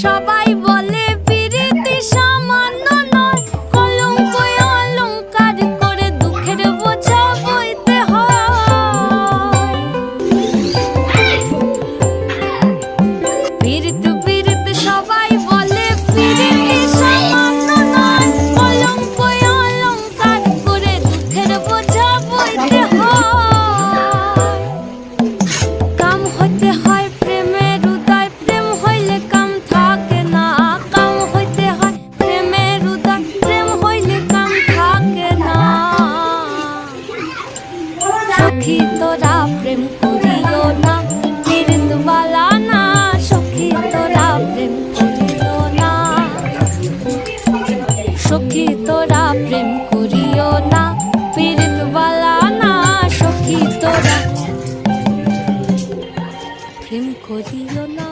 সবাই বলে পিরিতি সামান্য নয়, কলঙ্ক অলংকার করে দুঃখের বোঝা বইতে হয়। পিরিত পিরিত সবাই বলে পিরিতি সামান্য নয়, কলঙ্ক অলংকার করে দুঃখের বোঝা বইতে হয়। কাম হইতে হয় প্রেমের উদয়, প্রেম হইলে কাম থাকে না। কাম হইতে হয় প্রেমের উদয়, প্রেম হইলে কাম থাকে না। সখী তোরা প্রেম করিও না, পিরিত বালা না। সখী তোরা প্রেম করিও না, সখী তোরা প্রেম করিও না, পিরিত বালা না। সখী তোরা প্রেম করিও না।